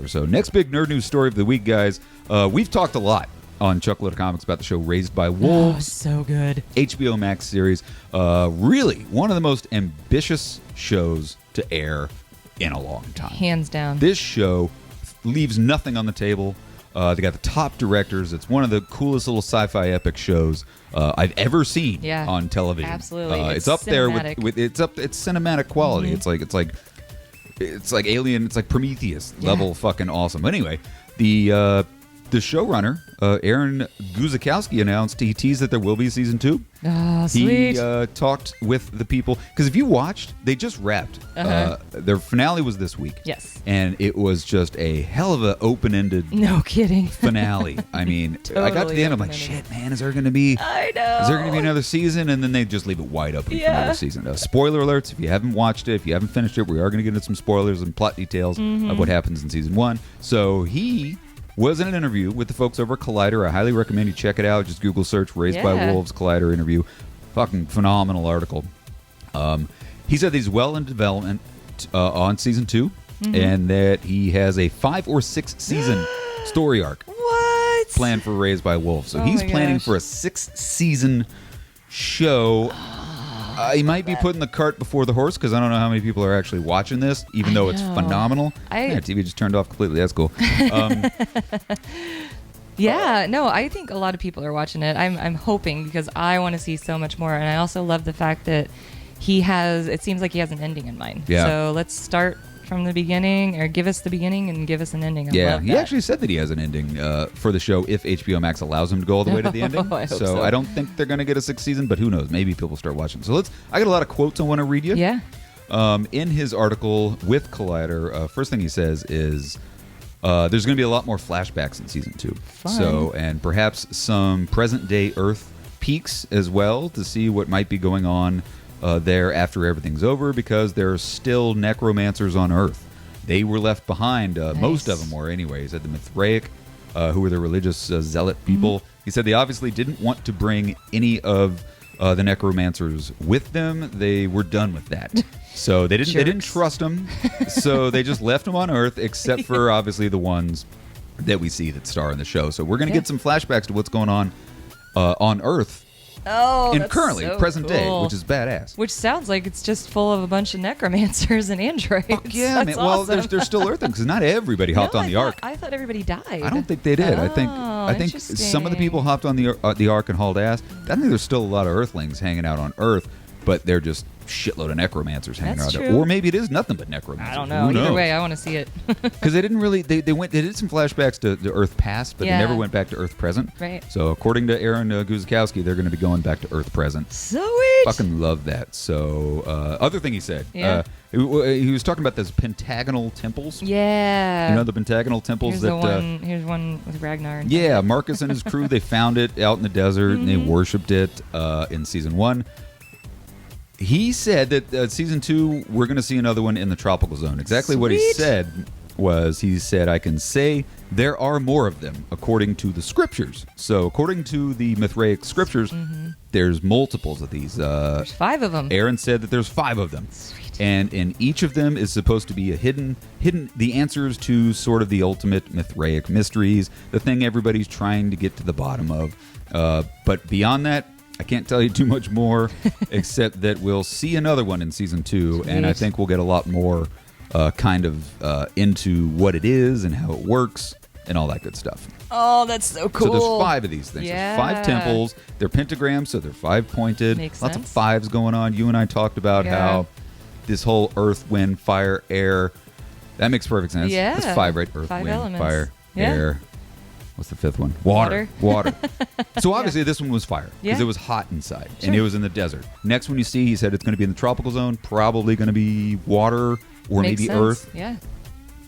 over. So next big nerd news story of the week, guys. We've talked a lot on Chucklehead of Comics about the show Raised by Wolves. Oh, so good. HBO Max series. Really one of the most ambitious shows to air in a long time. Hands down. This show leaves nothing on the table. They got the top directors. It's one of the coolest little sci-fi epic shows I've ever seen on television. Absolutely. It's up there cinematic. with it's cinematic quality. Mm-hmm. It's like Alien. It's like Prometheus level fucking awesome. Anyway, the showrunner, Aaron Guzikowski, announced he teased that there will be a season 2. Oh, sweet. He talked with the people. Because if you watched, they just wrapped. Their finale was this week. Yes. And it was just a hell of a open-ended No kidding. finale. I mean, I got to the end, I'm like, shit, man, is there going to be... I know. Is there going to be another season? And then they just leave it wide open for another season. Spoiler alerts, if you haven't watched it, if you haven't finished it, we are going to get into some spoilers and plot details of what happens in season 1. So he was in an interview with the folks over at Collider. I highly recommend you check it out. Just Google search Raised by Wolves Collider interview. Fucking phenomenal article. He said that he's well in development on season 2 and that he has a 5 or 6 season story arc planned for Raised by Wolves. So he's planning for a 6-season show. He might be putting the cart before the horse because I don't know how many people are actually watching this, even though it's phenomenal. TV just turned off completely. That's cool. I think a lot of people are watching it. I'm hoping because I want to see so much more, and I also love the fact that it seems like he has an ending in mind. Yeah. So let's start from the beginning, or give us the beginning and give us an ending. I love he that. actually said that he has an ending for the show if HBO Max allows him to go all the way to the ending. I hope so. I don't think they're going to get a 6th season, but who knows? Maybe people start watching. So I got a lot of quotes I want to read you. Yeah. In his article with Collider, first thing he says is there's going to be a lot more flashbacks in season 2. Fun. So, and perhaps some present day Earth peaks as well to see what might be going on there after everything's over, because there are still necromancers on Earth. They were left behind. Most of them were, anyway. He said the Mithraic, who were the religious zealot people. He said they obviously didn't want to bring any of the necromancers with them. They were done with that. So they didn't trust them. So they just left them on Earth, except for obviously the ones that we see that star in the show. So we're going to get some flashbacks to what's going on Earth. That's currently, so present day, cool. which is badass. Which sounds like it's just full of a bunch of necromancers and androids. Fuck yeah, That's man. Well, awesome. there's still Earthling, because not everybody hopped on the Ark. I thought everybody died. I don't think they did. I think some of the people hopped on the Ark and hauled ass. I think there's still a lot of Earthlings hanging out on Earth, but they're just shitload of necromancers hanging That's out there. true. Or maybe it is nothing but necromancers. I don't know. Either way, I want to see it. Because they didn't really, they did some flashbacks to Earth past, but they never went back to Earth present. Right. So according to Aaron Guzikowski, they're going to be going back to Earth present. Sweet. Fucking love that. So other thing he said, he was talking about those pentagonal temples. Yeah. You know the pentagonal temples Here's one with Ragnar. Marcus and his crew, they found it out in the desert and they worshipped it in season 1. He said that season 2, we're going to see another one in the tropical zone. Exactly what he said was, he said, I can say there are more of them according to the scriptures. So according to the Mithraic scriptures, there's multiples of these. There's 5 of them. Aaron said that there's 5 of them. Sweet. And in each of them is supposed to be a hidden the answers to sort of the ultimate Mithraic mysteries, the thing everybody's trying to get to the bottom of. But beyond that, I can't tell you too much more, except that we'll see another one in season 2, Sweet. and I think we'll get a lot more into what it is and how it works and all that good stuff. Oh, that's so cool. So there's 5 of these things. Yeah. There's 5 temples. They're pentagrams, so they're 5-pointed. Makes Lots sense. of 5s going on. You and I talked about how this whole earth, wind, fire, air, that makes perfect sense. Yeah. That's 5, right? Earth, 5 wind, elements. fire, Yeah. air. What's the 5th one? Water. So obviously this one was fire because Yeah. it was hot inside Sure. and it was in the desert. Next one you see, he said it's going to be in the tropical zone, probably going to be water or Makes maybe sense. Earth. Yeah.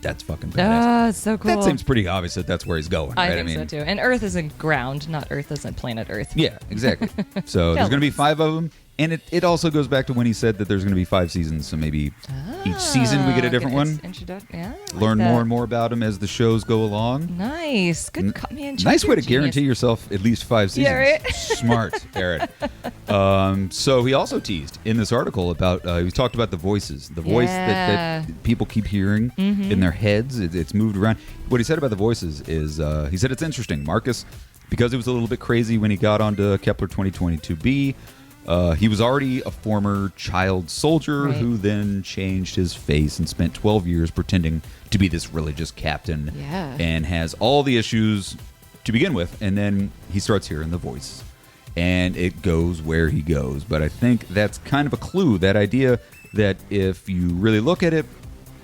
That's fucking badass. It's so cool. That seems pretty obvious that that's where he's going, right? I think so too. And Earth isn't ground, not Earth isn't planet Earth. Yeah, exactly. So there's going to be 5 of them. And it also goes back to when he said that there's going to be 5 seasons, so maybe each season we get a different one. Yeah, Learn more and more about him as the shows go along. Nice. Good. Man, nice way to guarantee yourself at least 5 seasons. Yeah, right? Smart, Aaron. So he also teased in this article about, he talked about the voices. The voice that people keep hearing in their heads. It's moved around. What he said about the voices is, he said it's interesting. Marcus, because he was a little bit crazy when he got onto Kepler 2022b, he was already a former child soldier who then changed his face and spent 12 years pretending to be this religious captain and has all the issues to begin with. And then he starts hearing the voice and it goes where he goes. But I think that's kind of a clue, that idea that if you really look at it,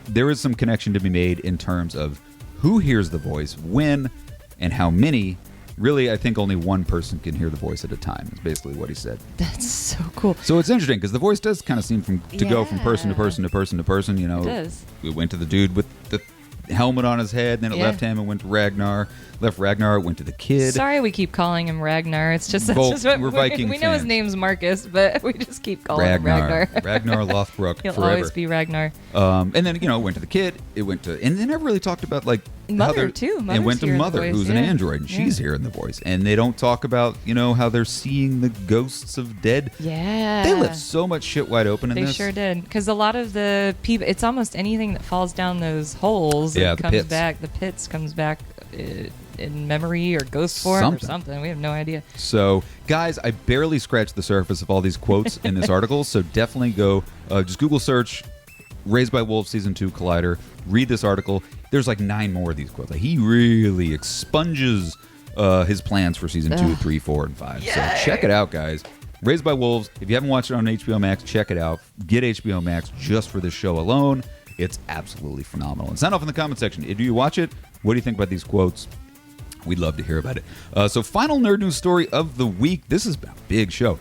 there is some connection to be made in terms of who hears the voice, when, and how many. Really, I think only one person can hear the voice at a time. Is basically what he said. That's so cool. So it's interesting because the voice does kind of seem to go from person to person to person to person. You know, it does. We went to the dude with the helmet on his head, then it left him and went to Ragnar. Left Ragnar, it went to the kid. Sorry, we keep calling him Ragnar. It's just, we're Viking we know his fans. name's Marcus, but we just keep calling him Ragnar. Ragnar Lothbrok He'll forever. always be Ragnar. And then it went to the kid. It went to, and they never really talked about like Mother too. It went to Mother, who's an android, and she's hearing the voice. And they don't talk about how they're seeing the ghosts of dead. Yeah, they left so much shit wide open in this. They this. sure did, because a lot of the people, it's almost anything that falls down those holes. Yeah, it comes back. The pits comes back in memory or ghost form or something. We have no idea. So, guys, I barely scratched the surface of all these quotes in this article. So definitely go, just Google search Raised by Wolves Season 2 Collider. Read this article. There's like 9 more of these quotes. Like, he really expunges his plans for Season 2, 3, 4, and 5. Yay! So check it out, guys. Raised by Wolves. If you haven't watched it on HBO Max, check it out. Get HBO Max just for this show alone. It's absolutely phenomenal. And sound off in the comment section. If you watch it, what do you think about these quotes? We'd love to hear about it. So final nerd news story of the week. This is a big show.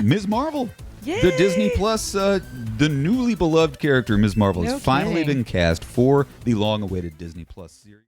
Ms. Marvel. Yay! The Disney Plus, the newly beloved character Ms. Marvel has finally been cast for the long-awaited Disney Plus series.